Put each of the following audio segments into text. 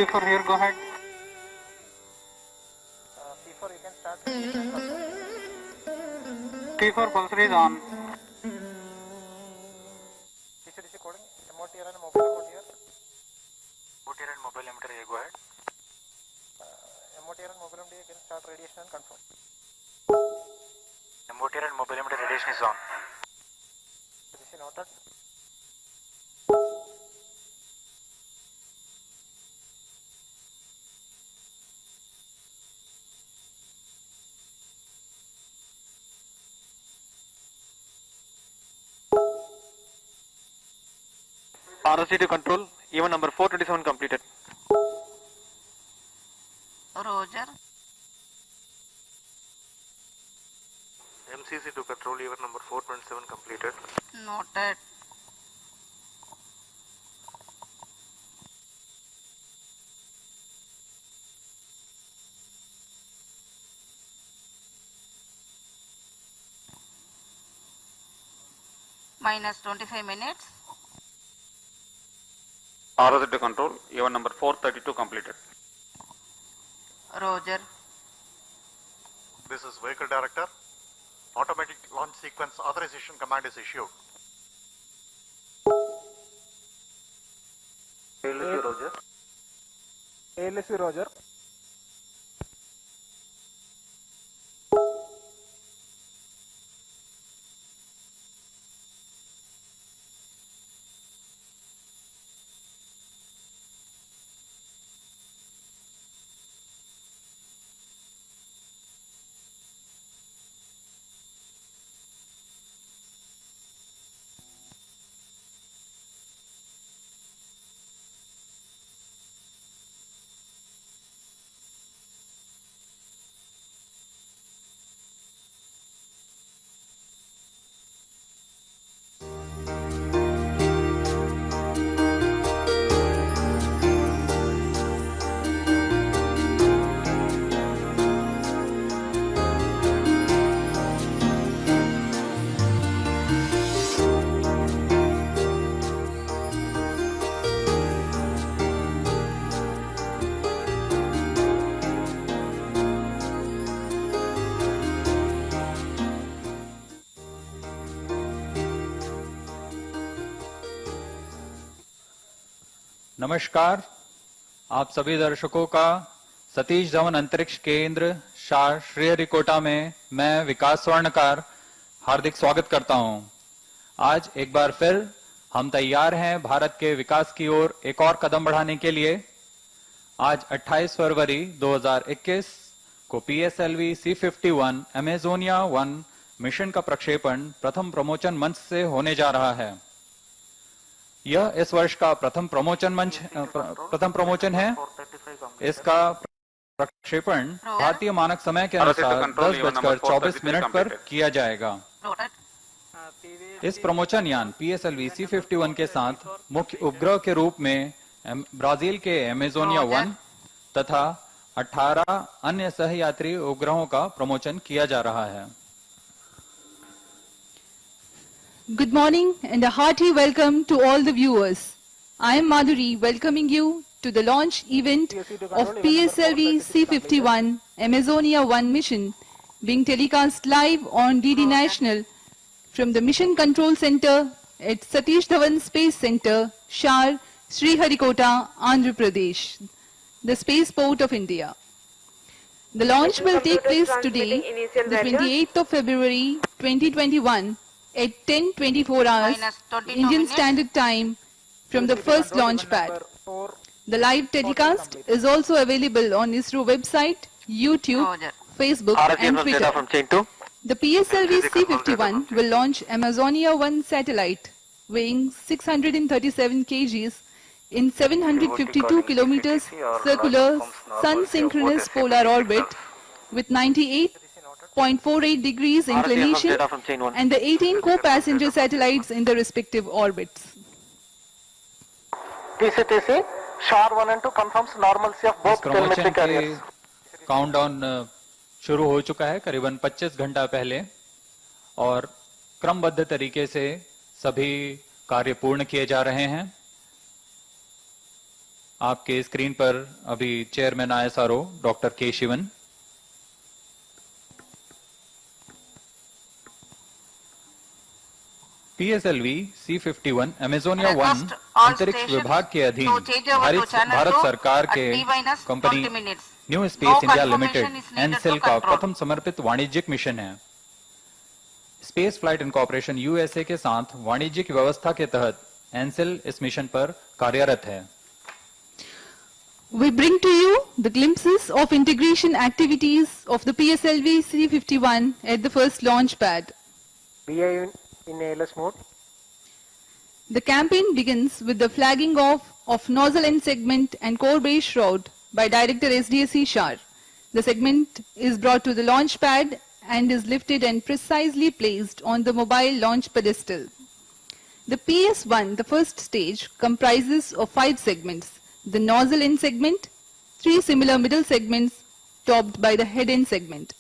C4 here, go ahead. C4 you can start radiation control. T4 pulsar is on. DC coding, MOTR and mobile MOTR. MOTR and mobile emitter, go ahead. MOTR and mobile MOTR can start radiation and control. MOTR and mobile emitter radiation is on. DC noted. ROC to control, even number 427 completed. Roger. MCC to control, even number 427 completed. Noted. Minus 25 minutes. ROC to control, even number 432 completed. Roger. This is Vehicle Director. Automatic launch sequence authorization command is issued. ALC Roger. ALC Roger. नमस्कार, आप सभी दर्शकों का सतीश धवन अंतरिक्ष केंद्र शार श्रीहरिकोटा में मैं विकास स्वर्णकार हार्दिक स्वागत करता हूं। आज एक बार फिर हम तैयार हैं भारत के विकास की ओर एक और कदम बढ़ाने के लिए। आज 28 फरवरी 2021 को PSLV C51 अमेजोनिया 1 मिशन का प्रक्षेपण प्रथम प्रमोचन मंच से होने जा रहा है। यह इस वर्ष का प्रथम प्रमोचन है। इसका प्रक्षेपण भारतीय मानक समय के अनुसार 10:24 पर किया जाएगा। इस प्रमोचन यान PSLV C51 के साथ मुख्य उपग्रह के रूप में ब्राजील के अमेजोनिया 1 तथा 18 अन्य सहयात्री उपग्रहों का प्रमोचन किया जा रहा है। Good morning and a hearty welcome to all the viewers. I am Madhuri welcoming you to the launch event of PSLV C51 Amazonia 1 mission being telecast live on DD National from the Mission Control Center at Satish Dhawan Space Center, Shar, Sriharikota, Andhra Pradesh, the spaceport of India. The launch will take place today, the 28th of February 2021 at 10:24 hours Indian Standard Time from the first launch pad. The live telecast is also available on ISRO website, YouTube, Facebook and Twitter. The PSLV C51 will launch Amazonia 1 satellite weighing 637 kgs in 752 kilometers circular sun-synchronous polar orbit with 98.48 degrees inclination and the 18 co-passenger satellites in the respective orbits. TC, SHAR 1 and 2 confirms normalcy of both telemetry carriers. Countdown शुरू हो चुका है करीबन 25 घंटा पहले और क्रमबद्ध तरीके से सभी कार्य पूर्ण किए जा रहे हैं। आपके स्क्रीन पर अभी चेयरमैन ISRO डॉक्टर के शिवन, PSLV C51 अमेजोनिया 1 अंतरिक्ष विभाग के अधीन भारत सरकार के company new space India limited Ncell का प्रथम समर्पित वाणिज्यिक मिशन है। स्पेस फ्लाइट इनकॉर्पोरेशन USA के साथ वाणिज्यिक व्यवस्था के तहत एनसेल इस मिशन पर कार्यरत है। We bring to you the glimpses of integration activities of the PSLV C51 at the first launch pad. BA in ALS mode. The campaign begins with the flagging off of nozzle end segment and core base shroud by Director SDSC Shar. The segment is brought to the launch pad and is lifted and precisely placed on the mobile launch pedestal. The PS1, the first stage, comprises of 5 segments. The nozzle end segment, 3 similar middle segments topped by the head end segment.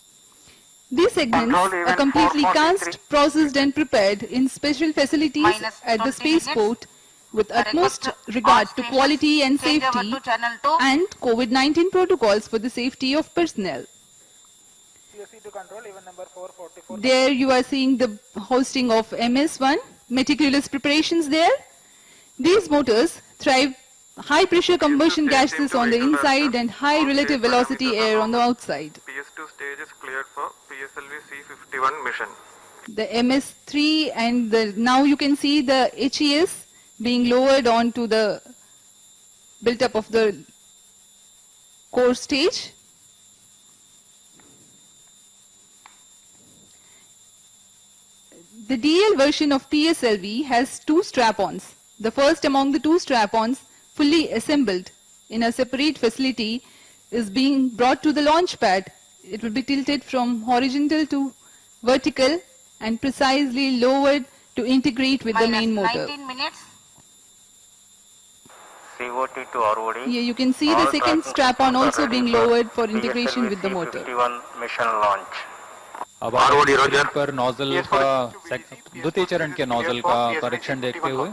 These segments are completely cast, processed and prepared in special facilities Minus at the 20 spaceport with Correct. utmost regard All to stations quality and change over safety to channel 2. and COVID-19 protocols for the safety of personnel. CSC to control even number 444. There you are seeing the hosting of MS1, meticulous preparations there. These motors thrive high pressure combustion gases on the inside and high relative velocity air on the outside. PS2 stage is cleared for PSLV C51 mission. The MS3 and now you can see the HES being lowered onto the built up of the core stage. The DL version of PSLV has 2 strap-ons. The first among the 2 strap-ons, fully assembled in a separate facility, is being brought to the launch pad. It will be tilted from horizontal to vertical and precisely lowered to integrate with the main Minus motor. 19 minutes. COT to ROD. Here you can see the All second traffic strap-on systems also are being ready for lowered for integration PSLV with the motor. C51 mission launch. अब आप screen पर nozzle का द्वितीय चरण के nozzle का परीक्षण देखते हुए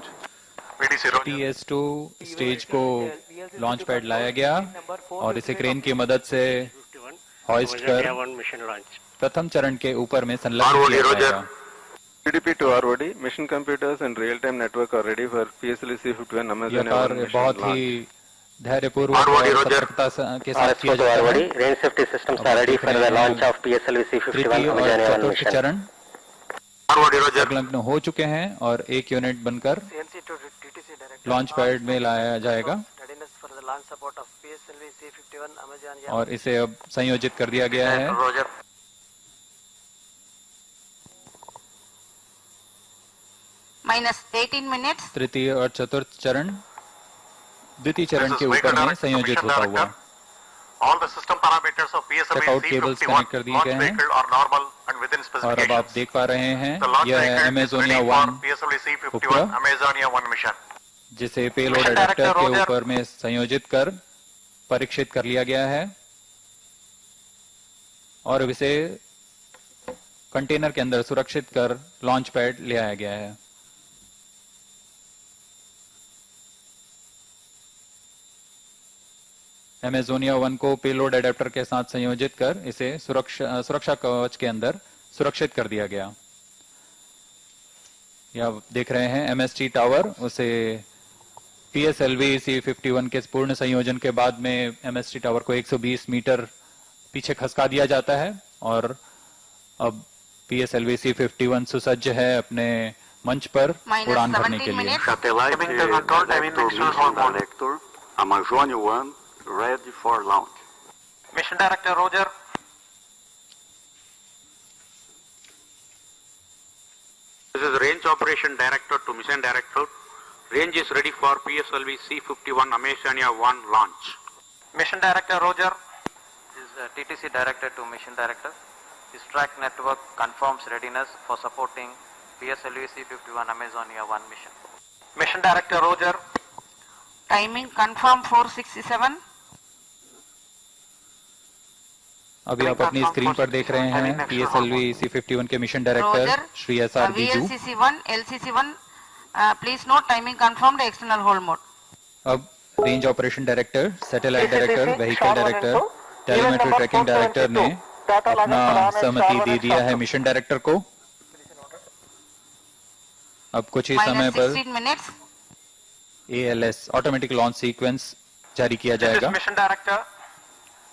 VDC Roger. PS2 स्टेज को लॉन्च पैड लाया गया और इसे क्रेन की मदद से हॉइस्ट कर प्रथम चरण के ऊपर में संलग्न किया जाएगा। PDP to ROD, mission computers and real-time network are ready for PSLV C51 यह Amazon कार्य mission बहुत launch. ही धैर्यपूर्वक और सतर्कता के साथ किया to जाता ROD, है। range safety systems are ready for the launch of PSLV C51 तृतीय और Amazon 1 चतुर्थ mission. चरण संलग्न हो चुके हैं और एक यूनिट बनकर CNC to TTC director. Launch pad में लाया जाएगा Readiness for the launch support of PSLV C51 Amazon. और इसे अब संयोजित कर दिया गया है। Roger. Minus 18 minutes. तृतीय और चतुर्थ चरण द्वितीय चरण This के is ऊपर Vehicle में Director, संयोजित Commission होता हुआ। Director. All the system parameters of PSLV Checkout cables C51 connect कर दिए launch गए हैं। vehicle are normal and within और अब आप specifications. देख पा रहे हैं The launch यह है vehicle is Amazonia ready for 1 PSLV C51 उपग्रह, Amazonia 1 mission. जिसे पेलोड Mission एडेप्टर Director के Roger. ऊपर में संयोजित कर परीक्षित कर लिया गया है और इसे कंटेनर के अंदर सुरक्षित कर लॉन्च पैड ले आया गया है। अमेजोनिया 1 को पेलोड एडेप्टर के साथ संयोजित कर इसे सुरक्षा कवच के अंदर सुरक्षित कर दिया गया। यह आप देख रहे हैं MST टावर, उसे PSLV C51 के पूर्ण संयोजन के बाद में MST टावर को 120 मीटर पीछे खसका दिया जाता है और अब PSLV C51 सुसज्ज है अपने मंच पर Minus उड़ान भरने 17 के लिए। minutes. Satellite Coming to control, timing to next to mission hold mode. director, Amazonia 1 ready for launch. Mission Director Roger. This is Range Operation Director to Mission Director. Range is ready for PSLV C51 Amazonia 1 launch. Mission Director Roger. This is TTC Director to Mission Director. This track network confirms readiness for supporting PSLV C51 Amazonia 1 mission. Mission Director Roger. Timing confirm 467. अभी आप अपनी screen पर देख रहे हैं PSLV C51 के mission director Roger. Shri SR Biju. VLCC1, LCC1. Please note timing confirmed external hold mode. अब range operation director, satellite TCCC, director, vehicle Shah 1 and director, 2, telemetry event tracking number director ने 422, Tata Lagan अपना Pradhan and सहमति Shah 1 they and दिया Shah है 2. Mission director को। अब कुछ ही समय minus पर 16 minutes. ALS automatic launch sequence जारी किया This is जाएगा। Mission Director.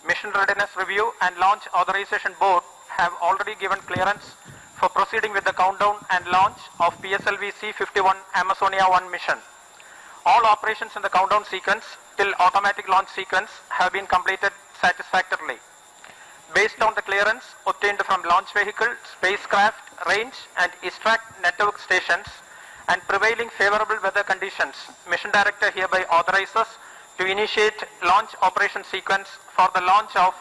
Mission Readiness Review and Launch Authorization Board have already given clearance for proceeding with the countdown and launch of PSLV C-51 Amazonia 1 mission. All operations in the countdown sequence till automatic launch sequence have been completed satisfactorily. Based on the clearance obtained from launch vehicle, spacecraft, range and ISTRAC network stations and prevailing favorable weather conditions, Mission Director hereby authorizes to initiate launch operation sequence for the launch of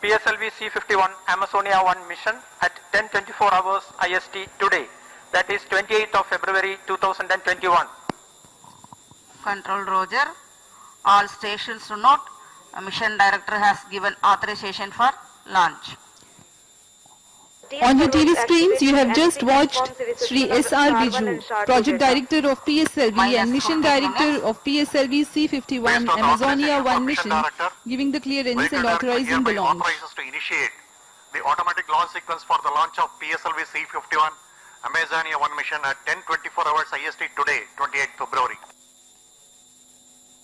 PSLV C-51 Amazonia 1 mission at 10:24 hours IST today, that is 28th of February 2021. Control Roger. All stations to note, Mission Director has given authorization for launch. On your TV screens, you have just watched Sri S.R. Biju, Project Director of PSLV and Mission Director of PSLV C-51 Amazonia 1 mission, giving the clearance Vehicle and Director authorizing the hereby launch. authorizes to initiate the automatic launch sequence for the launch of PSLV C-51 Amazonia 1 mission at 10:24 hours IST today, 28th February.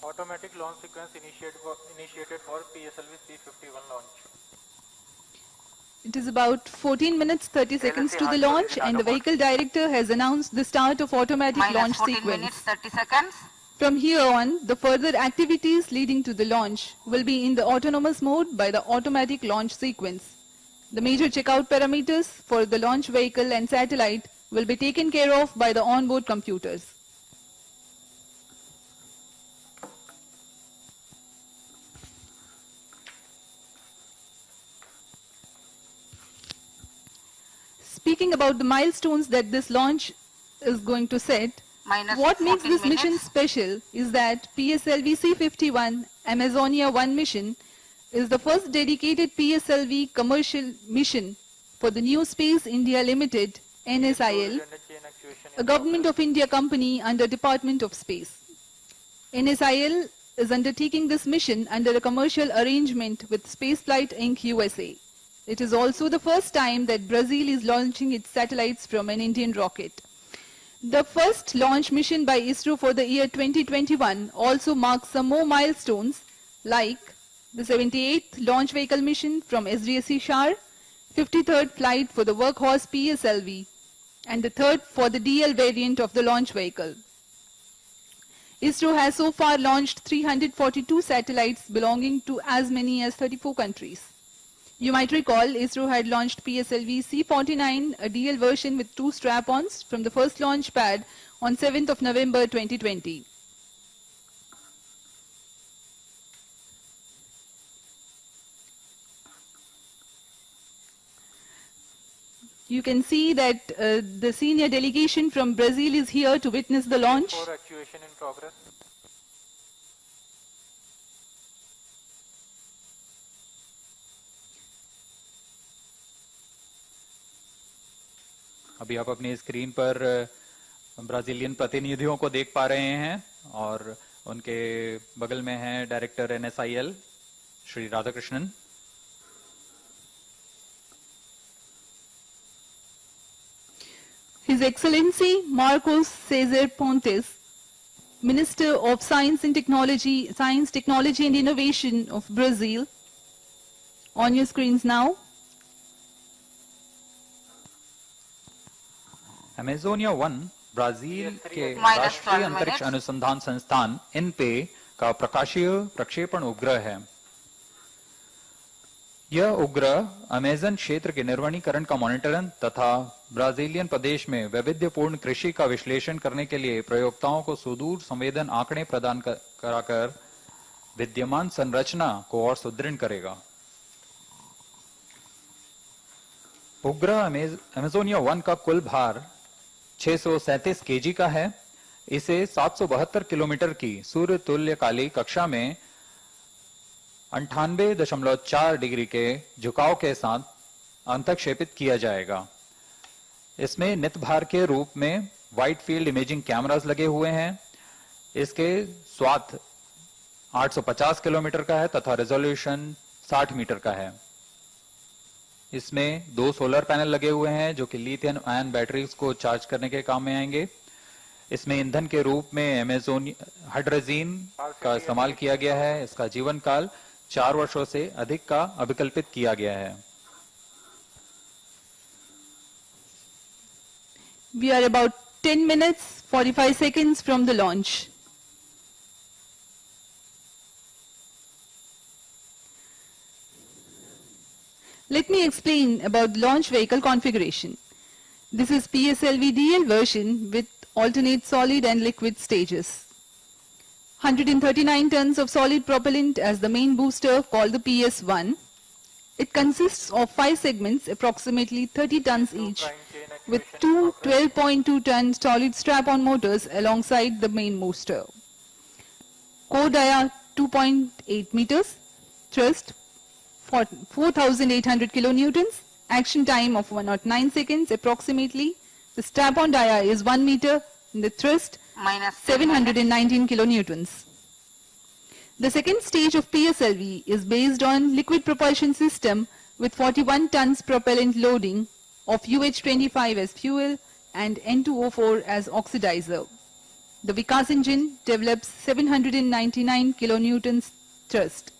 Automatic launch sequence initiated for PSLV C-51 launch. It is about 14 minutes 30 seconds to the launch, and the vehicle director has announced the start of automatic Minus launch 14 sequence. minutes 30 seconds. From here on, the further activities leading to the launch will be in the autonomous mode by the automatic launch sequence. The major checkout parameters for the launch vehicle and satellite will be taken care of by the onboard computers. Speaking about the milestones that this launch is going to set, Minus what makes 14 this mission minutes. special is that PSLV C-51 Amazonia 1 mission is the first dedicated PSLV commercial mission for the New Space India Limited, NSIL, a Government of India company under Department of Space. NSIL is undertaking this mission under a commercial arrangement with Spaceflight Inc. USA. It is also the first time that Brazil is launching its satellites from an Indian rocket. The first launch mission by ISRO for the year 2021 also marks some more milestones like the 78th launch vehicle mission from SDSC Shar, 53rd flight for the workhorse PSLV, and the third for the DL variant of the launch vehicle. ISRO has so far launched 342 satellites belonging to as many as 34 countries. You might recall ISRO had launched PSLV C-49, a DL version with 2 strap-ons from the first launch pad on 7th of November 2020. You can see that the senior delegation from Brazil is here to witness the launch. For actuation in progress. अभी आप अपनी screen पर Brazilian प्रतिनिधियों को देख पा रहे हैं और उनके बगल में है director NSIL Shri Radhakrishnan. His Excellency Marcos Cesar Pontes, Minister of Science, Technology and Innovation of Brazil. On your screens now. Amazonia 1 Brazil के Minus राष्ट्रीय 12 अंतरिक्ष minutes. अनुसंधान संस्थान इनपे का प्रकाशीय प्रक्षेपण उपग्रह है। यह उपग्रह अमेजन क्षेत्र के निर्वणीकरण का मॉनिटरिंग तथा ब्राजीलियन प्रदेश में वैविध्यपूर्ण कृषि का विश्लेषण करने के लिए प्रयोक्ताओं को सुदूर संवेदन आंकड़े प्रदान कराकर विद्यमान संरचना को और सुदृढ़ करेगा। उपग्रह अमेजोनिया 1 का कुल भार 637 केजी का है। इसे 772 किलोमीटर की सूर्य तुल्यकाली कक्षा में 98.4 डिग्री के झुकाव के साथ अंतक्षेपित किया जाएगा। इसमें नित भार के रूप में वाइड फील्ड इमेजिंग कैमरास लगे हुए हैं। इसके स्वात 850 किलोमीटर का है तथा रेजोल्यूशन 60 मीटर का है। इसमें 2 सोलर पैनल लगे हुए हैं जो कि लिथियम आयन बैटरीज को चार्ज करने के काम में आएंगे। इसमें ईंधन के रूप में अमेजोन हाइड्रोजीन का इस्तेमाल किया गया है। इसका जीवन काल 4 वर्षों से अधिक का अभिकल्पित किया गया है। We are about 10 minutes 45 seconds from the launch. Let me explain about the launch vehicle configuration. This is PSLV DL version with alternate solid and liquid stages. 139 tons of solid propellant as the main booster called the PS1. It consists of 5 segments approximately 30 tons each with 2 12.2 ton solid strap-on motors alongside the main booster. Core dia 2.8 meters, thrust 4,800 kilonewtons, action time of 109 seconds approximately. The strap-on dia is 1 meter and the thrust minus 719 kilonewtons. The second stage of PSLV is based on liquid propulsion system with 41 tons propellant loading of UH-25 as fuel and N2O4 as oxidizer. The Vikas engine develops 799 kilonewtons thrust.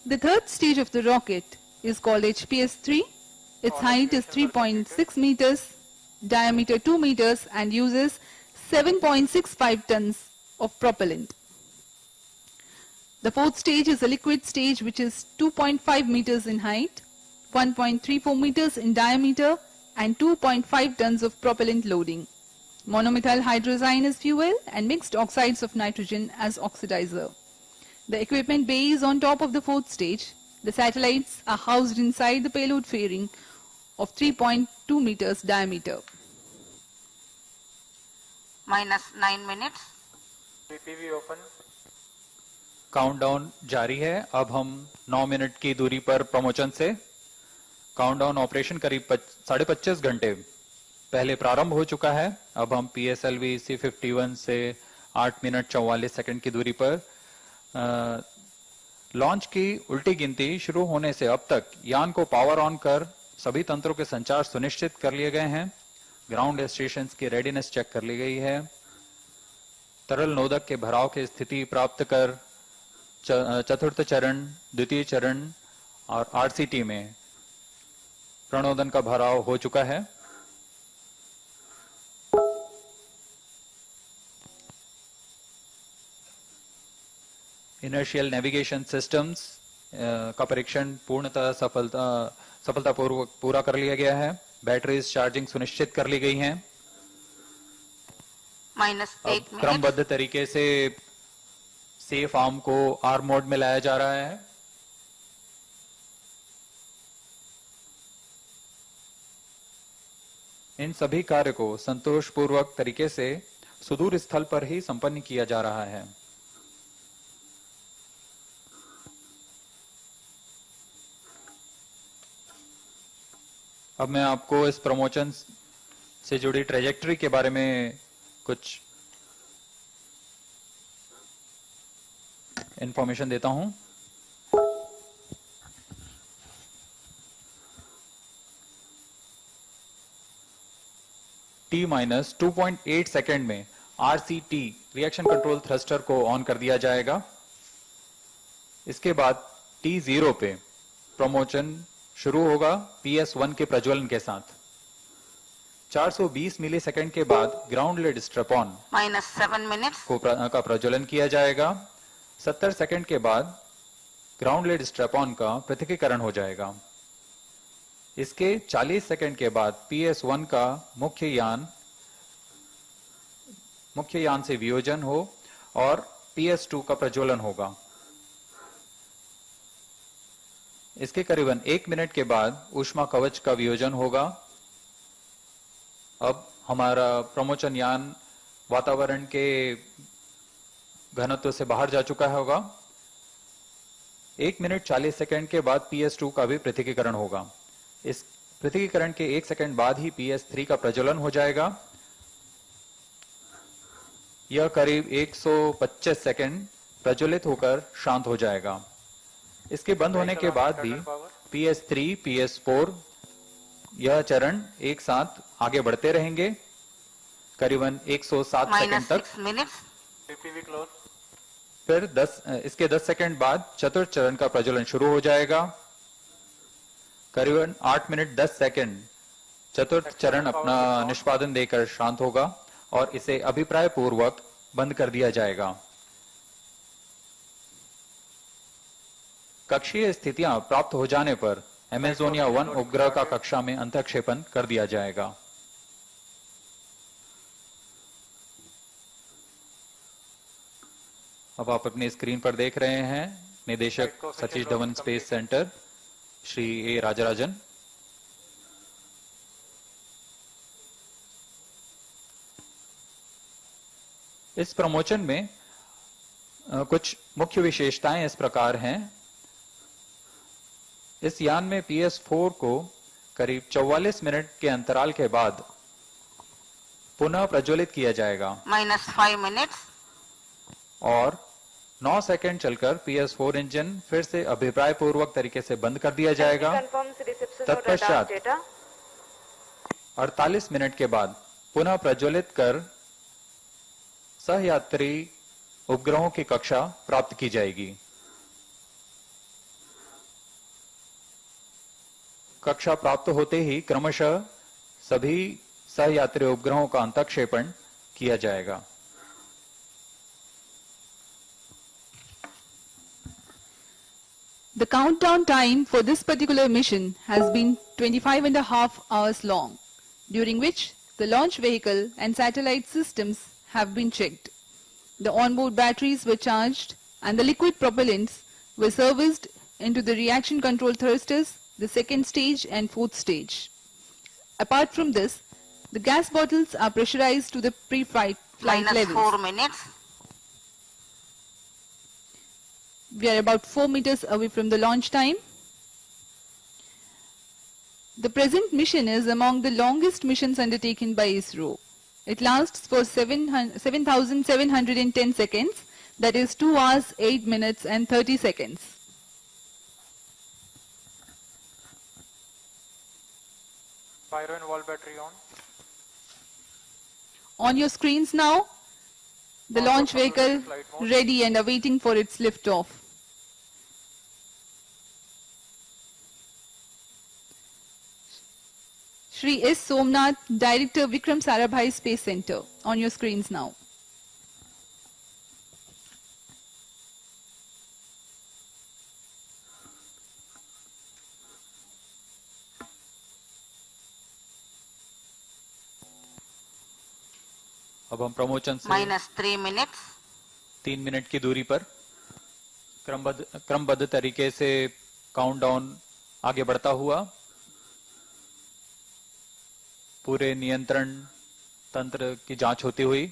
The third stage of the rocket is called HPS-3. Its height is 3.6 meters, diameter 2 meters and uses 7.65 tons of propellant. The fourth stage is a liquid stage which is 2.5 meters in height, 1.34 meters in diameter and 2.5 tons of propellant loading. Monomethyl hydrazine as fuel and mixed oxides of nitrogen as oxidizer. The equipment bay is on top of the fourth stage. The satellites are housed inside the payload fairing of 3.2 meters diameter. minus 9 minutes. PPV open. Countdown जारी है। अब हम 9 minute की दूरी पर promotion से countdown operation करीब 25.5 घंटे पहले प्रारंभ हो चुका है। अब हम PSLV C51 से 8 मिनट 44 सेकंड की दूरी पर लॉन्च की उल्टी गिनती शुरू होने से अब तक यान को पावर ऑन कर सभी तंत्रों के संचार सुनिश्चित कर लिए गए हैं। ग्राउंड स्टेशंस की रेडीनेस चेक कर ली गई है। तरल नोदक के भराव की स्थिति प्राप्त कर चतुर्थ चरण, द्वितीय चरण और RCT में प्रणोदन का भराव हो चुका है। इनर्शियल नेविगेशन सिस्टम्स का परीक्षण पूर्णतः सफलतापूर्वक पूरा कर लिया गया है। बैटरीज चार्जिंग सुनिश्चित कर ली गई हैं। minus 8 minutes. क्रमबद्ध तरीके से सेफ आर्म को आर्म मोड में लाया जा रहा है। इन सभी कार्य को संतोषपूर्वक तरीके से सुदूर स्थल पर ही संपन्न किया जा रहा है। अब मैं आपको इस प्रमोशन से जुड़ी ट्रेजेक्टरी के बारे में कुछ इंफॉर्मेशन देता हूं। T-2.8 सेकेंड में RCT रिएक्शन कंट्रोल थ्रस्टर को ऑन कर दिया जाएगा। इसके बाद T0 पे प्रमोशन शुरू होगा PS1 के प्रज्वलन के साथ। 420 मिली सेकेंड के बाद ground lit strap-on minus 7 minutes. का प्रज्वलन किया जाएगा। 70 सेकंड के बाद ग्राउंड लेड स्ट्रैप-ऑन का पृथक्कीकरण हो जाएगा। इसके 40 सेकंड के बाद PS1 का मुख्य यान से वियोजन हो और PS2 का प्रज्वलन होगा। इसके करीबन 1 मिनट के बाद ऊष्मा कवच का वियोजन होगा। अब हमारा प्रमोशन यान वातावरण के घनत्व से बाहर जा चुका होगा। 1 मिनट 40 सेकंड के बाद PS2 का भी पृथक्कीकरण होगा। इस पृथक्कीकरण के 1 सेकंड बाद ही PS3 का प्रज्वलन हो जाएगा। यह करीब 125 सेकंड प्रज्वलित होकर शांत हो जाएगा। इसके बंद होने के बाद भी PS3, PS4 यह चरण एक साथ आगे बढ़ते रहेंगे करीबन 107 सेकंड तक। -6 minutes. फिर इसके 10 सेकंड बाद चतुर्थ चरण का प्रज्वलन शुरू हो जाएगा। करीबन 8 मिनट 10 सेकंड चतुर्थ चरण अपना निष्पादन देकर शांत होगा और इसे अभिप्राय पूर्वक बंद कर दिया जाएगा। कक्षीय स्थितियां प्राप्त हो जाने पर एमेजोनिया 1 उपग्रह का कक्षा में अंतःक्षेपण कर दिया जाएगा। अब आप अपनी स्क्रीन पर देख रहे हैं निदेशक सतीश धवन स्पेस सेंटर श्री ए राजराजन। इस प्रमोशन में कुछ मुख्य विशेषताएं इस प्रकार हैं। इस यान में PS4 को करीब 44 मिनट के अंतराल के बाद पुनः प्रज्वलित किया जाएगा -5 minutes. और 9 सेकंड चलकर PS4 इंजन फिर से अभिप्राय पूर्वक तरीके से बंद कर दिया जाएगा। तत्पश्चात 48 मिनट के बाद पुनः प्रज्वलित कर सहयात्री उपग्रहों की कक्षा प्राप्त की जाएगी। कक्षा प्राप्त होते ही क्रमशः सभी सहयात्री उपग्रहों का अंतःक्षेपण किया जाएगा। The countdown time for this particular mission has been 25.5 hours long, during which the launch vehicle and satellite systems have been checked. The onboard batteries were charged and the liquid propellants were serviced into the reaction control thrusters, the second stage and fourth stage. Apart from this, the gas bottles are pressurized to the pre-flight levels. -4 minutes. We are about 4 meters away from the launch time. The present mission is among the longest missions undertaken by ISRO. It lasts for 7,710 seconds, that is 2 hours, 8 minutes and 30 seconds. Pyro and wall battery on. On your screens now, the launch vehicle ready and awaiting for its liftoff. Shri S. Somnath, Director Vikram Sarabhai Space Center, on your screens now. अब हम promotion से -3 minutes. 3 minute की दूरी पर क्रमबद्ध तरीके से countdown आगे बढ़ता हुआ पूरे नियंत्रण तंत्र की जांच होती हुई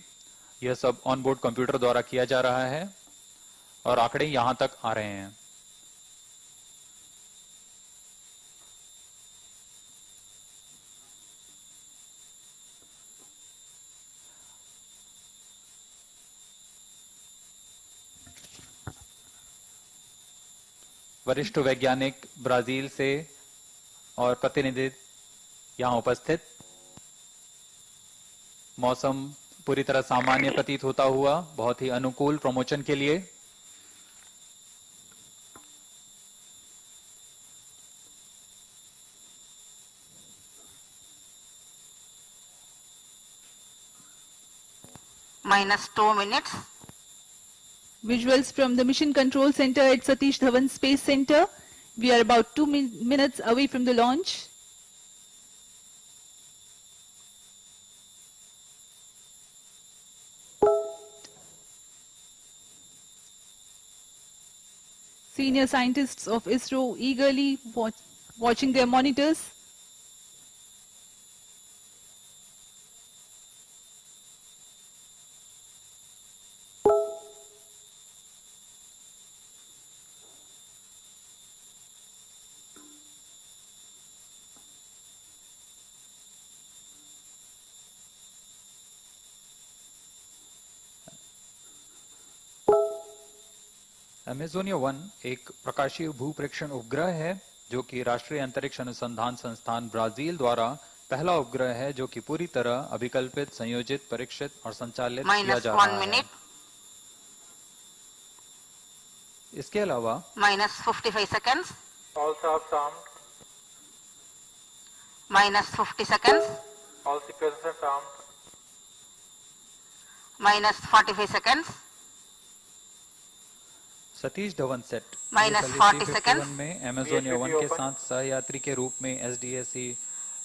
यह सब ऑनबोर्ड कंप्यूटर द्वारा किया जा रहा है और आंकड़े यहां तक आ रहे हैं। वरिष्ठ वैज्ञानिक ब्राजील से और प्रतिनिधि यहां उपस्थित। मौसम पूरी तरह सामान्य प्रतीत होता हुआ बहुत ही अनुकूल प्रमोशन के लिए। -2 minutes. Visuals from the Mission Control Center at Satish Dhawan Space Center. We are about 2 minutes away from the launch. Senior scientists of ISRO eagerly watching their monitors. Amazonia 1 एक प्रकाशीय भूप्रेक्षण उपग्रह है जो कि राष्ट्रीय अंतरिक्ष अनुसंधान संस्थान ब्राजील द्वारा पहला उपग्रह है जो कि पूरी तरह अभिकल्पित, संयोजित, परीक्षित और संचालित किया minus जा 1 रहा है। minute, इसके अलावा minus 55 seconds, Also armed, minus 50 seconds, all sequences armed, minus 45 seconds, Satish Dhawan set Minus PSLV 40 C51 seconds. में अमेजोनिया 1 के साथ सहयात्री के रूप में SDSC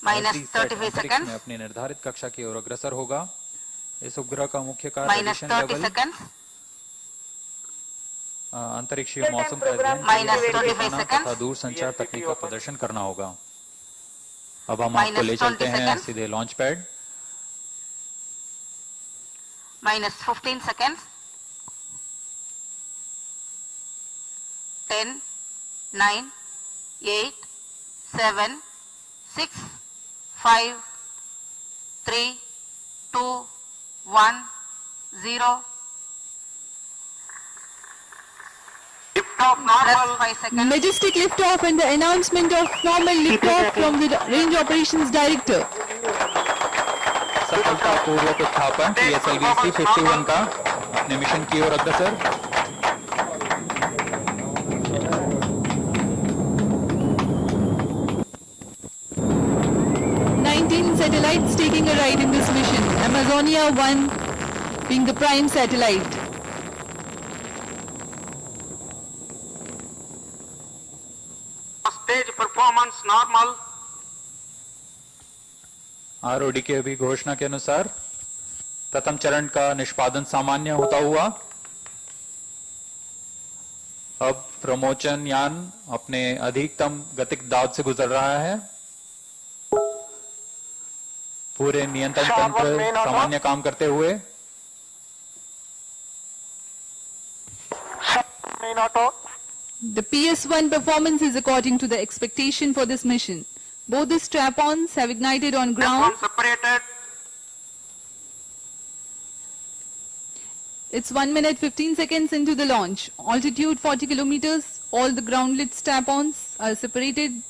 Minus SDSat 35 अंतरिक्ष seconds. में अपनी निर्धारित कक्षा की ओर अग्रसर होगा। इस उपग्रह का मुख्य कार्य minus रेडिएशन 30 लेवल, seconds, अंतरिक्षीय मौसम का अध्ययन, Minus परिवर्तन 25 करना seconds. तथा दूर संचार तकनीक का प्रदर्शन करना होगा। अब हम आपको Minus ले चलते 20 हैं seconds. सीधे launch pad. minus 15 seconds, 10, 9, 8, 7, 6, 5, 3, 2, 1, 0. Lift-off normal. Plus 5 seconds. Majestic liftoff and the announcement of normal liftoff from the Range Operations Director. सफलतापूर्वक उत्थापन PSLV C51 का अपने मिशन की ओर अग्रसर। Satellites taking a ride in this mission. Amazonia 1 being the prime satellite. Stage performance normal. ROD की अभी घोषणा के अनुसार प्रथम चरण का निष्पादन सामान्य होता हुआ अब प्रमोचन यान अपने अधिकतम गतिक दाब से गुजर रहा है। पूरे नियंत्रण तंत्र सामान्य काम करते हुए main auto, The PS1 performance is according to the expectation for this mission. Both the strap-ons have ignited on ground. Separated. It's 1 minute 15 seconds into the launch. Altitude 40 kilometers. All the ground-lit strap-ons are separated.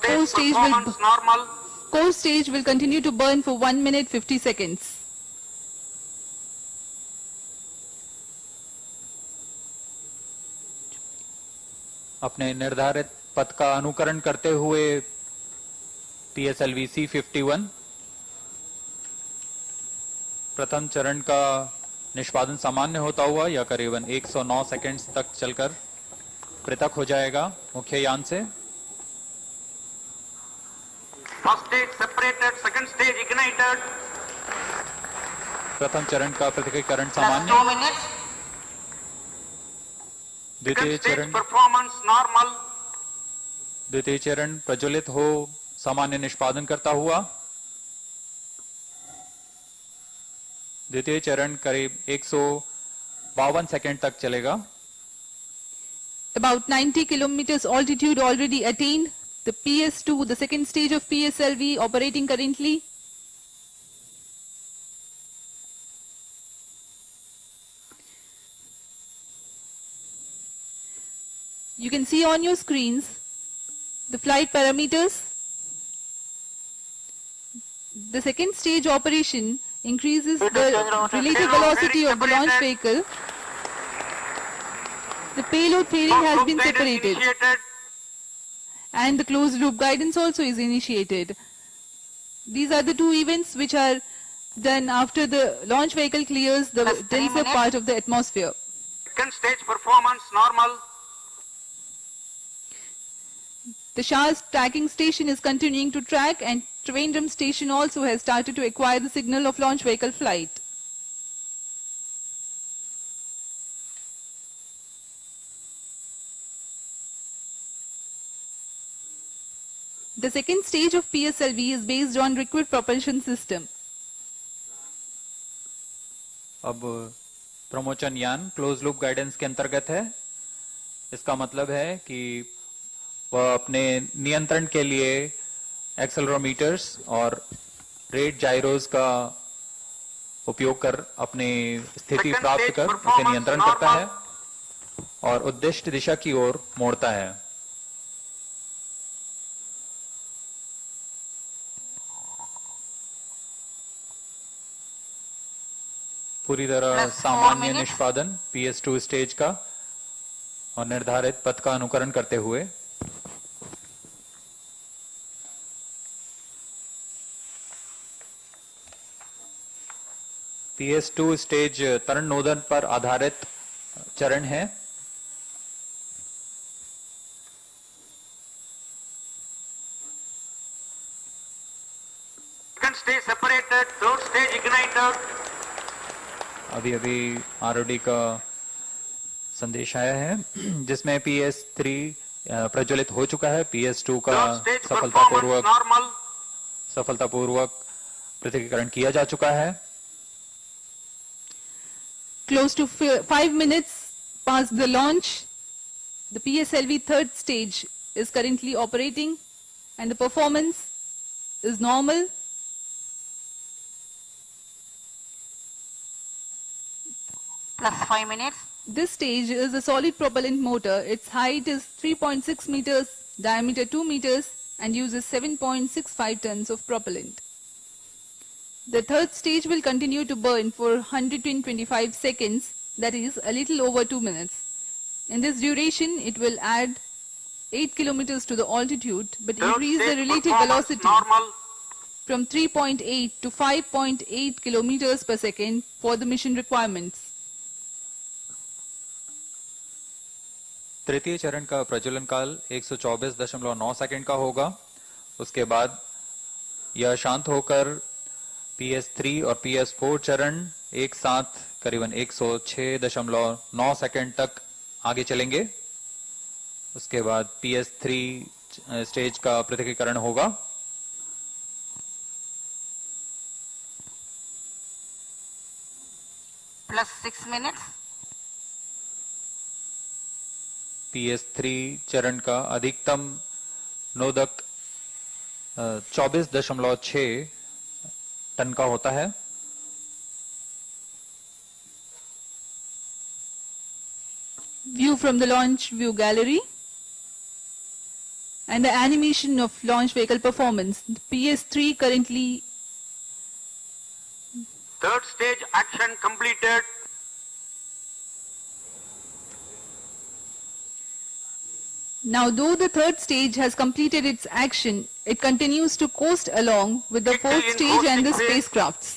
Core stage Normal. Core stage will continue to burn for 1 minute 50 seconds. अपने निर्धारित पथ का अनुकरण करते हुए PSLV C51 प्रथम चरण का निष्पादन सामान्य होता हुआ यह करीबन 109 सेकंड्स तक चलकर पृथक हो जाएगा मुख्य यान से। First stage separated, second stage ignited. प्रथम चरण का पृथकीकरण Plus सामान्य, 2 minutes. द्वितीय Second stage चरण performance normal. द्वितीय चरण प्रज्वलित हो सामान्य निष्पादन करता हुआ। द्वितीय चरण करीब 152 सेकंड तक चलेगा। About 90 kilometers altitude already attained. The PS2, the second stage of PSLV operating currently. You can see on your screens the flight parameters. The second stage operation increases the relative velocity of the launch vehicle. The payload fairing has been separated and the closed loop guidance also is initiated. These are the two events which are done after the launch vehicle clears the Plus 3 denser minutes. part of the atmosphere. Second stage performance normal. The Shah's tracking station is continuing to track and Trivandrum station also has started to acquire the signal of launch vehicle flight. The second stage of PSLV is based on liquid propulsion system. अब प्रमोचन यान close loop guidance के अंतर्गत है। इसका मतलब है कि वह अपने नियंत्रण के लिए एक्सेलरोमीटर्स और रेट जाइरोस का उपयोग कर अपनी स्थिति Second प्राप्त stage कर उसे performance नियंत्रण करता है। और उद्दिष्ट दिशा की ओर मोड़ता है। पूरी तरह Plus 4 सामान्य minutes. निष्पादन PS2 स्टेज का और निर्धारित पथ का अनुकरण करते हुए PS2 स्टेज तरण नोदन पर आधारित चरण है। Second stage separated, third stage ignited. अभी अभी आरओडी का संदेश आया है जिसमें PS3 प्रज्वलित हो चुका है। PS2 का Third stage performance normal. सफलतापूर्वक पृथकीकरण किया जा चुका है। Close to 5 minutes past the launch, the PSLV third stage is currently operating and the performance is normal. Plus 5 minutes. This stage is a solid propellant motor. Its height is 3.6 meters, diameter 2 meters and uses 7.65 tons of propellant. The third stage will continue to burn for 125 seconds, that is a little over 2 minutes. In this duration, it will add 8 kilometers to the altitude but Third increase the stage relative performance velocity normal. from 3.8 to 5.8 kilometers per second for the mission requirements. तृतीय चरण का प्रज्वलन काल 124.9 second का होगा। उसके बाद यह शांत होकर PS3 और PS4 चरण एक साथ करीबन 106.9 सेकंड तक आगे चलेंगे। उसके बाद PS3 स्टेज का पृथकीकरण होगा। Plus 6 minutes. PS3 चरण का अधिकतम नोदक 24.6 टन का होता है। View from the launch view gallery and the animation of launch vehicle performance. The PS3 currently Third stage action completed. now, though the third stage has completed its action, it continues to coast along with the Victory fourth in stage and the coasting phase. spacecrafts.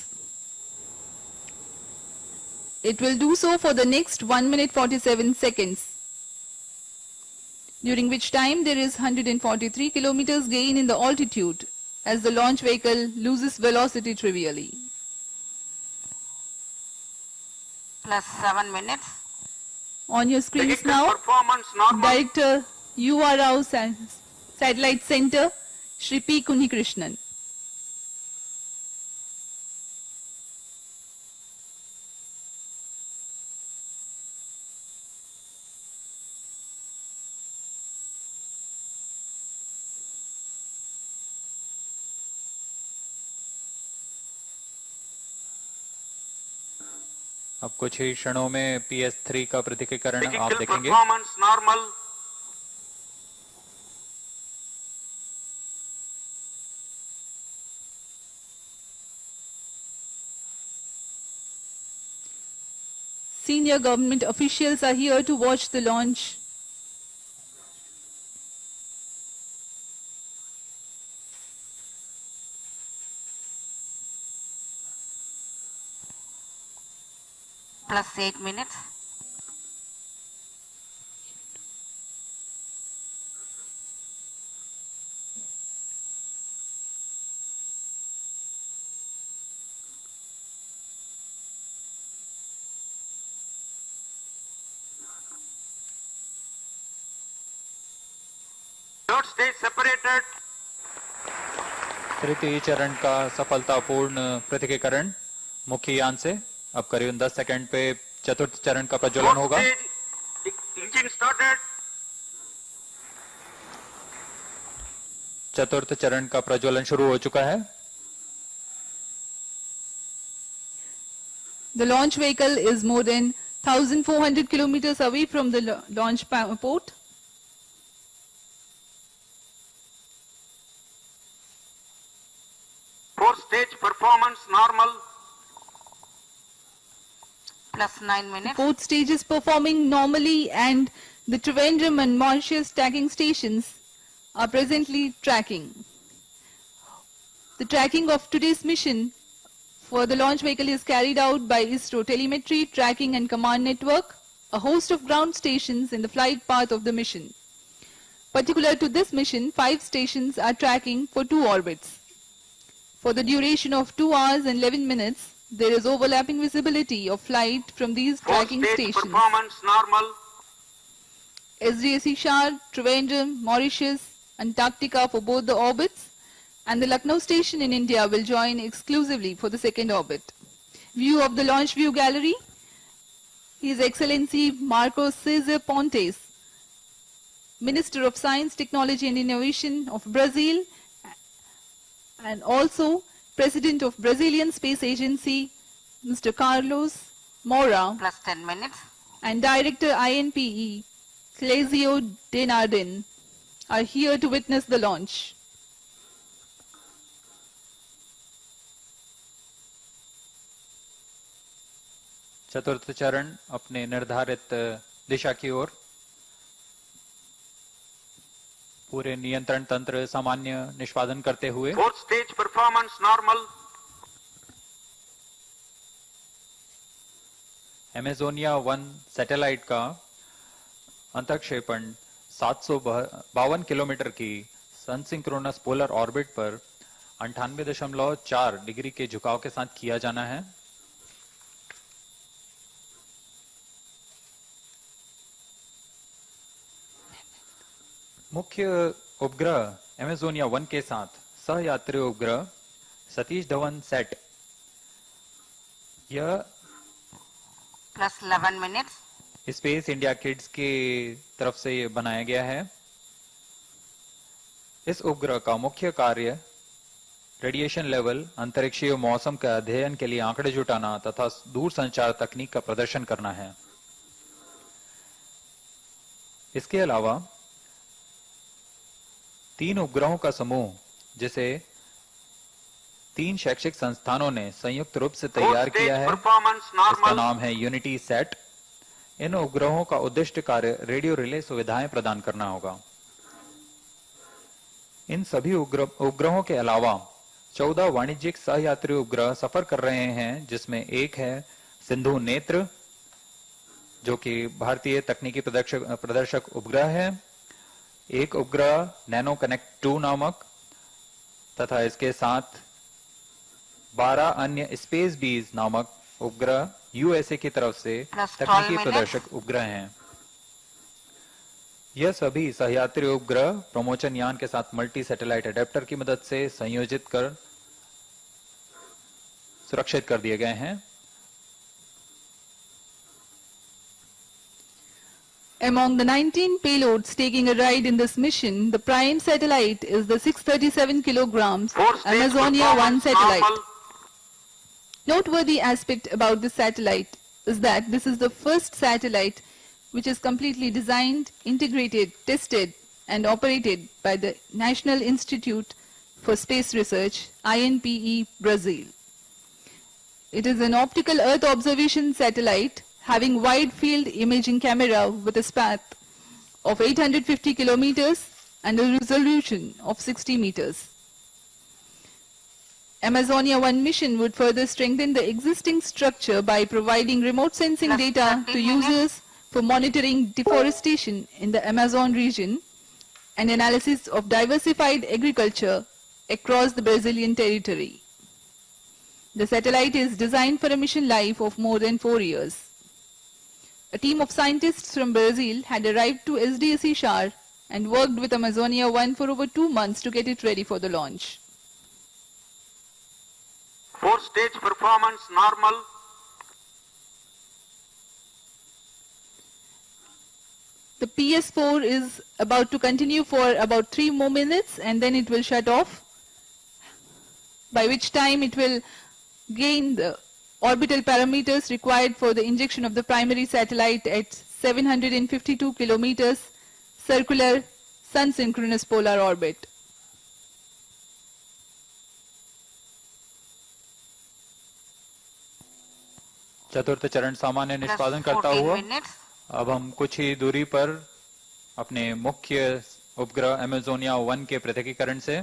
It will do so for the next 1 minute 47 seconds, during which time there is 143 kilometers gain in the altitude as the launch vehicle loses velocity trivially. Plus 7 minutes. On your screens Vehicle now, performance normal. Director URAO Satellite Center, Shri P. Kunhikrishnan. अब कुछ ही क्षणों में PS3 का पृथकीकरण आप Vehicle देखेंगे। performance normal. Senior government officials are here to watch the launch. Plus 8 minutes. Third stage separated. तृतीय चरण का सफलतापूर्ण पृथकीकरण मुख्य यान से। अब करीबन 10 सेकंड पे चतुर्थ चरण का प्रज्वलन Fourth होगा। stage engine started. चतुर्थ चरण का प्रज्वलन शुरू हो चुका है। The launch vehicle is more than 1,400 kilometers away from the launch port. Fourth stage performance normal. Plus 9 minutes. Fourth stage is performing normally and the Trivandrum and Mauritius tracking stations are presently tracking. The tracking of today's mission for the launch vehicle is carried out by ISRO Telemetry, Tracking and Command Network, a host of ground stations in the flight path of the mission. Particular to this mission, 5 stations are tracking for 2 orbits. For the duration of 2 hours and 11 minutes, there is overlapping visibility of flight from these Fourth tracking stage stations. performance normal. SDSC Shar, Trivandrum, Mauritius, Antarctica for both the orbits, and the Lucknow station in India will join exclusively for the second orbit. View of the launch view gallery. His Excellency Marcos Cesar Pontes, Minister of Science, Technology and Innovation of Brazil, and also President of Brazilian Space Agency, Mr. Carlos Moura, Plus 10 minutes. and Director INPE, Clésio Denardin, are here to witness the launch. चतुर्थ चरण अपने निर्धारित दिशा की ओर। पूरे नियंत्रण तंत्र सामान्य निष्पादन करते हुए Fourth stage performance normal. Amazonia 1 satellite का अंतःक्षेपण 752 किलोमीटर की सनसिंक्रोनस पोलर ऑर्बिट पर 98.4 डिग्री के झुकाव के साथ किया जाना है। मुख्य उपग्रह एमेजोनिया 1 के साथ सहयात्री उपग्रह सतीश धवन सेट, यह Plus 11 minutes. Space India kids की तरफ से ये बनाया गया है। इस उपग्रह का मुख्य कार्य रेडिएशन लेवल, अंतरिक्षीय मौसम के अध्ययन के लिए आंकड़े जुटाना तथा दूर संचार तकनीक का प्रदर्शन करना है। इसके अलावा 3 उपग्रहों का समूह, जिसे 3 शैक्षिक संस्थानों ने संयुक्त रूप से तैयार Fourth किया stage है, performance इसका normal. नाम है यूनिटी सेट। इन उपग्रहों का उद्दिष्ट कार्य रेडियो रिले सुविधाएं प्रदान करना होगा। इन सभी उपग्रहों के अलावा 14 वाणिज्यिक सहयात्री उपग्रह सफर कर रहे हैं, जिसमें एक है सिंधु नेत्र, जो कि भारतीय तकनीकी प्रदर्शक उपग्रह है, एक उपग्रह नैनो कनेक्ट 2 नामक, तथा इसके साथ 12 अन्य स्पेस बीज नामक उपग्रह यूएसए की तरफ से Plus 12 तकनीकी minutes. प्रदर्शक उपग्रह हैं। यह सभी सहयात्री उपग्रह प्रमोचन यान के साथ मल्टी सैटेलाइट अडेप्टर की मदद से संयोजित कर सुरक्षित कर दिए गए हैं। Among the 19 payloads taking a ride in this mission, the prime satellite is the 637 kilograms Fourth stage Amazonia 1 performance satellite. normal. Noteworthy aspect about this satellite is that this is the first satellite which is completely designed, integrated, tested and operated by the National Institute for Space Research, INPE, Brazil. It is an optical Earth observation satellite having wide field imaging camera with a span of 850 kilometers and a resolution of 60 meters. Amazonia 1 mission would further strengthen the existing structure by providing remote sensing Plus data 30 to minutes. users for monitoring deforestation in the Amazon region and analysis of diversified agriculture across the Brazilian territory. The satellite is designed for a mission life of more than 4 years. A team of scientists from Brazil had arrived to SDSC Shar and worked with Amazonia 1 for over 2 months to get it ready for the launch. Fourth stage performance normal. The PS4 is about to continue for about 3 more minutes and then it will shut off, by which time it will gain the orbital parameters required for the injection of the primary satellite at 752 kilometers circular sun-synchronous polar orbit. चतुर्थ चरण सामान्य Plus निष्पादन करता 14 हुआ minutes. अब हम कुछ ही दूरी पर अपने मुख्य उपग्रह अमेजोनिया 1 के पृथकीकरण से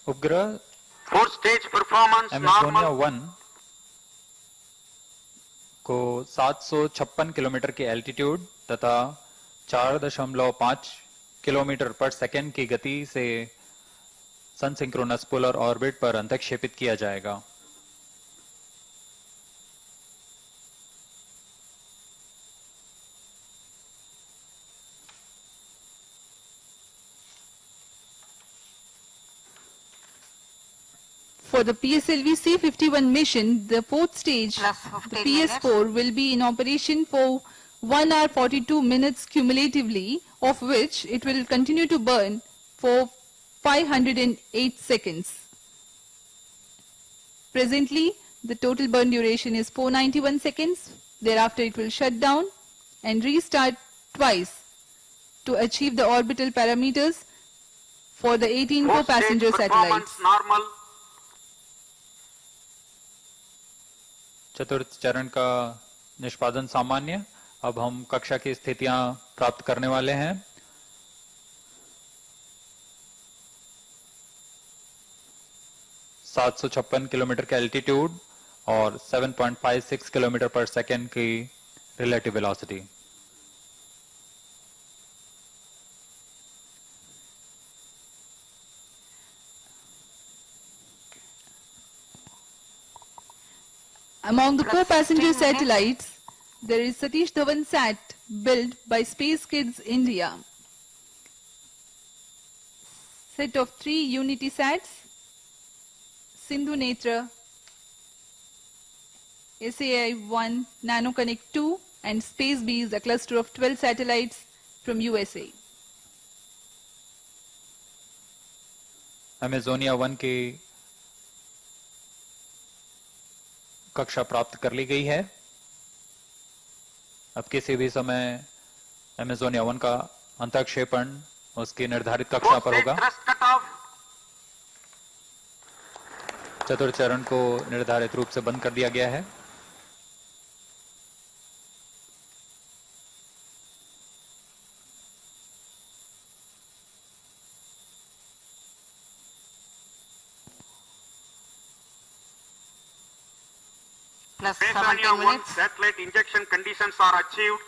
उपग्रह Fourth stage performance Amazonia normal. 1 को 756 किलोमीटर के एल्टीट्यूड तथा 4.5 किलोमीटर पर सेकेंड की गति से सन सिंक्रोनस पोलर ऑर्बिट पर अंतक्षेपित किया जाएगा। For the PSLV C-51 mission, the fourth stage, Plus the 15 minutes. PS4, will be in operation for 1 hour 42 minutes cumulatively, of which it will continue to burn for 508 seconds. Presently, the total burn duration is 491 seconds. Thereafter, it will shut down and restart twice to achieve the orbital parameters for the 18 Fourth stage co-passenger performance satellites. normal. चतुर्थ चरण का निष्पादन सामान्य। अब हम कक्षा की स्थितियां प्राप्त करने वाले हैं। ...756 किलोमीटर का एल्टीट्यूड और 7.56 किलोमीटर पर सेकेंड की relative velocity. Among the Plus co-passenger 15 minutes. satellites, there is Satish Dhawan Sat built by Space Kids India. Set of 3 Unity Sats, Sindhu Netra, SAI-1, NanoConnect 2 and Space Bees, a cluster of 12 satellites from USA. Amazonia 1 की कक्षा प्राप्त कर ली गई है। अब किसी भी समय अमेजोनिया 1 का अंतःक्षेपण उसकी निर्धारित कक्षा Fourth पर stage होगा। thrust cutoff. चतुर्थ चरण को निर्धारित रूप से बंद कर दिया गया है। Plus Amazonian 17 1 minutes. satellite injection conditions are achieved.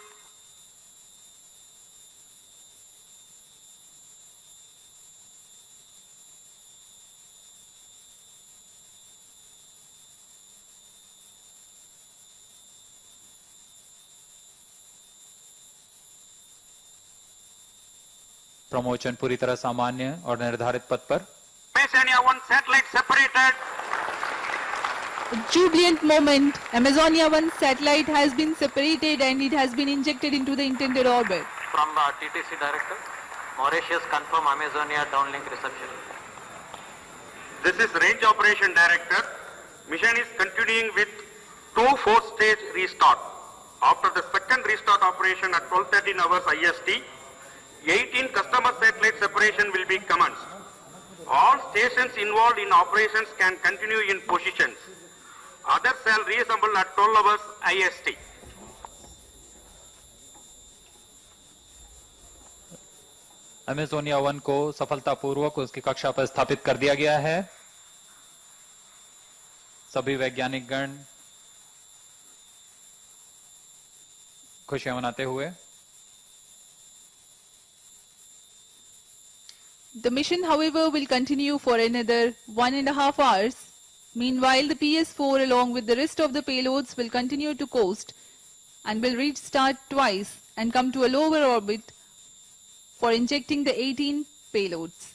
Promotion पूरी तरह सामान्य और निर्धारित पथ पर। Amazonian 1 satellite separated. A jubilant moment, Amazonia 1 satellite has been separated and it has been injected into the intended orbit. From TTC Director, Mauritius confirm Amazonia downlink reception. This is Range Operation Director. Mission is continuing with 2 4-stage restart. After the second restart operation at 12:13 hours IST, 18 customer satellite separation will be commenced. All stations involved in operations can continue in positions. Others shall reassemble at 12 hours IST. Amazonia 1 को सफलतापूर्वक उसकी कक्षा पर स्थापित कर दिया गया है। सभी वैज्ञानिक गण खुशियां मनाते हुए। The mission, however, will continue for another 1.5 hours. Meanwhile, the PS4 along with the rest of the payloads will continue to coast and will restart twice and come to a lower orbit for injecting the 18 payloads.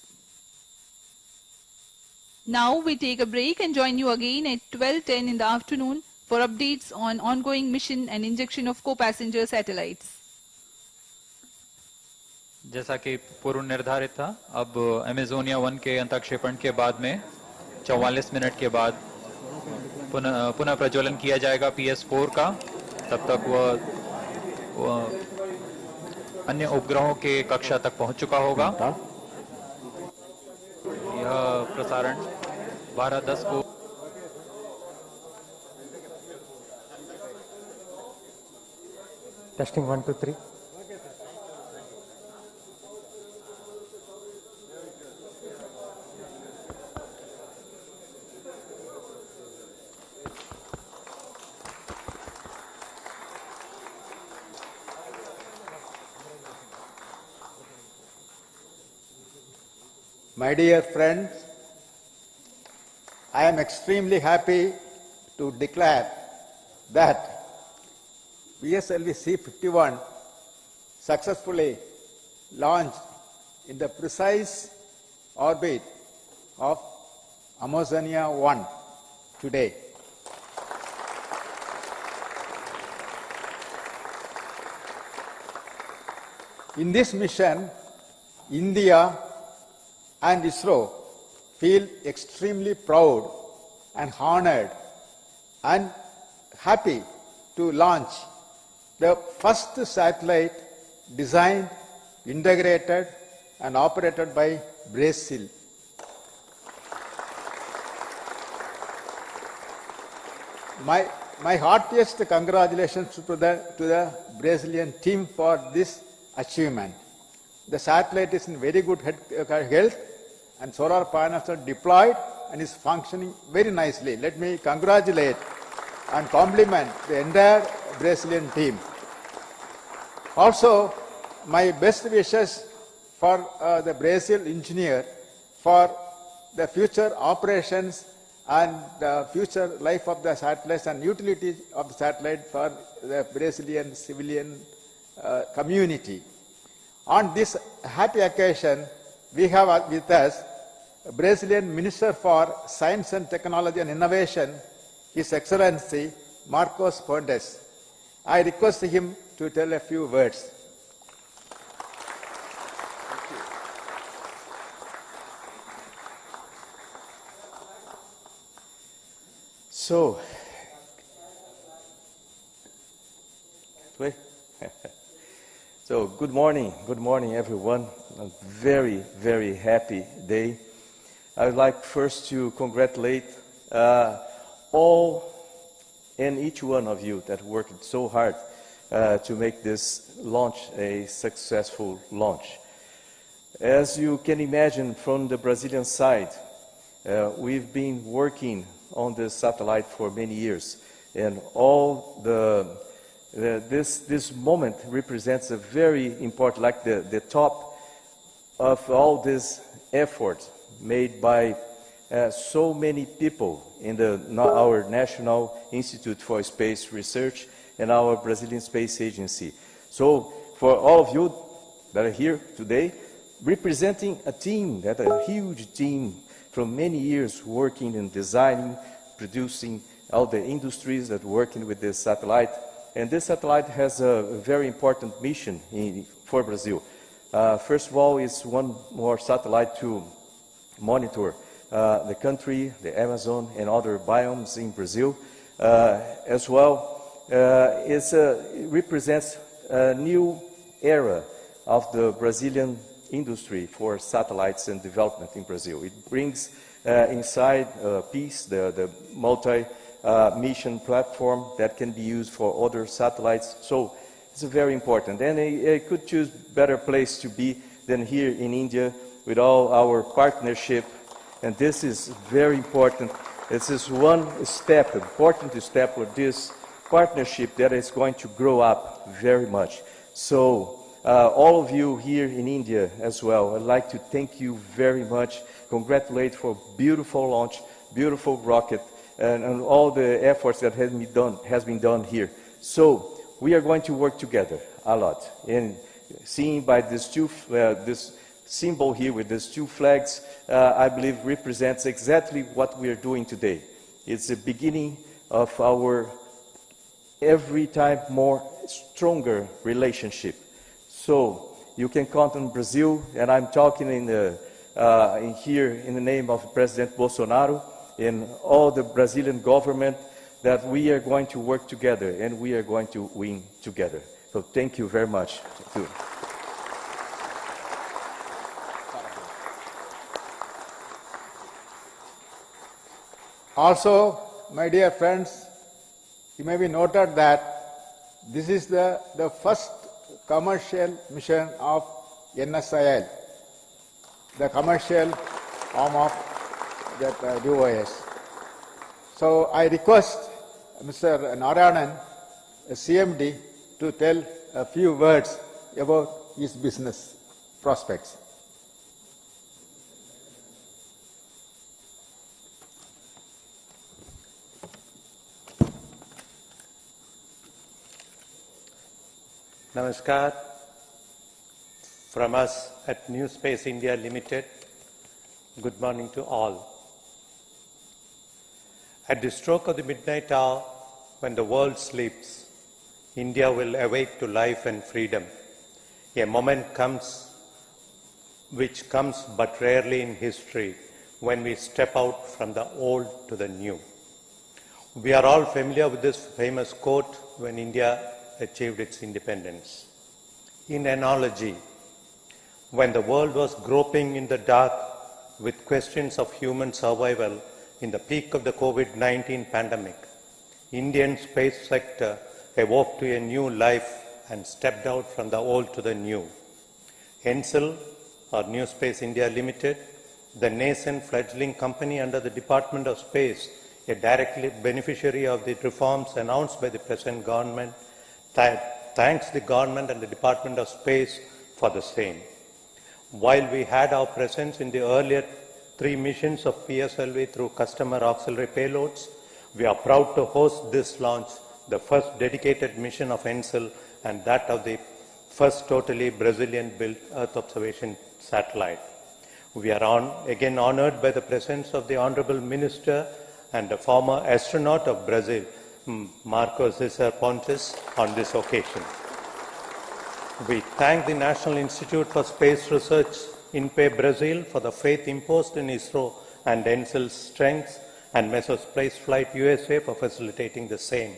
Now we take a break and join you again at 12:10 in the afternoon for updates on ongoing mission and injection of co-passenger satellites. जैसा कि पूर्व निर्धारित था, अब Amazonia 1 के अंतःक्षेपण के बाद में 44 मिनट के बाद पुनः प्रज्वलन किया जाएगा PS4 का। तब तक वह अन्य उपग्रहों के कक्षा तक पहुंच चुका होगा। यह प्रसारण 12:10 को Testing 1, 2, 3. My dear friends, I am extremely happy to declare that PSLV C-51 successfully launched in the precise orbit of Amazonia 1 today. In this mission, India and ISRO feel extremely proud and honored and happy to launch the first satellite designed, integrated and operated by Brazil. My heartiest congratulations to the Brazilian team for this achievement. The satellite is in very good health and solar panels are deployed and is functioning very nicely. Let me congratulate and compliment the entire Brazilian team. Also, my best wishes for the Brazil engineer for the future operations and the future life of the satellites and utility of the satellite for the Brazilian civilian community. On this happy occasion, we have with us Brazilian Minister for Science and Technology and Innovation, His Excellency Marcos Pontes. I request him to tell a few words. So, good morning everyone. A very, very happy day. I would like first to congratulate all and each one of you that worked so hard to make this launch a successful launch. As you can imagine from the Brazilian side, we've been working on this satellite for many years, and all this moment represents a very important, like the top of all this effort made by so many people in our National Institute for Space Research and our Brazilian Space Agency. So for all of you that are here today, representing a team, a huge team from many years working and designing, producing all the industries that are working with this satellite. And this satellite has a very important mission for Brazil. First of all, it's one more satellite to monitor the country, the Amazon, and other biomes in Brazil. As well, it represents a new era of the Brazilian industry for satellites and development in Brazil. It brings inside peace, the multi-mission platform that can be used for other satellites. So it's very important. And I could choose better place to be than here in India with all our partnership. And this is very important. This is one step, important step with this partnership that is going to grow up very much. So all of you here in India as well, I'd like to thank you very much, congratulate for beautiful launch, beautiful rocket, and all the efforts that has been done here. So we are going to work together a lot. And seeing by these symbol here with these two flags, I believe represents exactly what we are doing today. It's the beginning of our every time more stronger relationship. So you can count on Brazil, and I'm talking in here in the name of President Bolsonaro and all the Brazilian government, that we are going to work together and we are going to win together. So thank you very much. Also, my dear friends, you may be noted that this is the first commercial mission of NSIL, the commercial arm of that DOS. So I request Mr. Narayanan, CMD, to tell a few words about his business prospects. Namaskar. From us at New Space India Limited, good morning to all. At the stroke of the midnight hour, when the world sleeps, India will awake to life and freedom. A moment comes which comes but rarely in history, when we step out from the old to the new. We are all familiar with this famous quote when India achieved its independence. In analogy, when the world was groping in the dark with questions of human survival in the peak of the COVID-19 pandemic, Indian space sector awoke to a new life and stepped out from the old to the new. ENSIL, or New Space India Limited, the nascent fledgling company under the Department of Space, a direct beneficiary of the reforms announced by the present government, thanks the government and the Department of Space for the same. While we had our presence in the earlier 3 missions of PSLV through customer auxiliary payloads, we are proud to host this launch, the first dedicated mission of ENSIL and that of the first totally Brazilian-built Earth observation satellite. We are again honored by the presence of the Honorable Minister and the former astronaut of Brazil, Marco Cesar Pontes, on this occasion. We thank the National Institute for Space Research, INPE Brazil, for the faith imposed in ISRO and ENSIL's strengths, and Mesos Spaceflight USA for facilitating the same.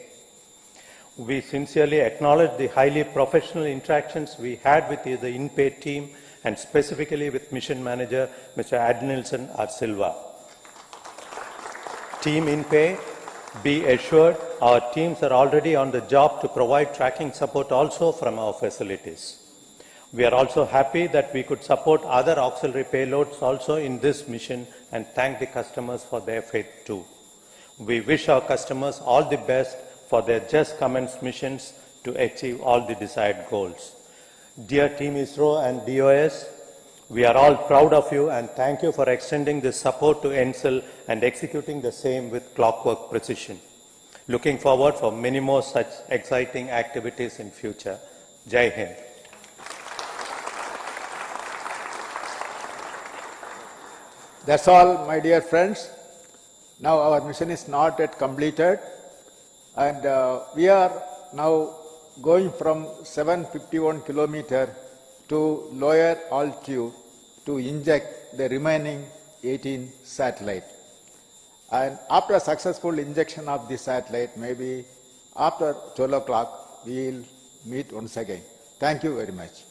We sincerely acknowledge the highly professional interactions we had with the INPE team and specifically with Mission Manager Mr. Adnilson R. Silva. Team INPE, be assured our teams are already on the job to provide tracking support also from our facilities. We are also happy that we could support other auxiliary payloads also in this mission and thank the customers for their faith too. We wish our customers all the best for their just commenced missions to achieve all the desired goals. Dear Team ISRO and DOS, we are all proud of you and thank you for extending this support to ENSIL and executing the same with clockwork precision. Looking forward for many more such exciting activities in future. Jai Hind. That's all, my dear friends. Now our mission is not yet completed, and we are now going from 751 kilometers to lower altitude to inject the remaining 18 satellites. And after successful injection of the satellite, maybe after 12 o'clock, we will meet once again. Thank you very much.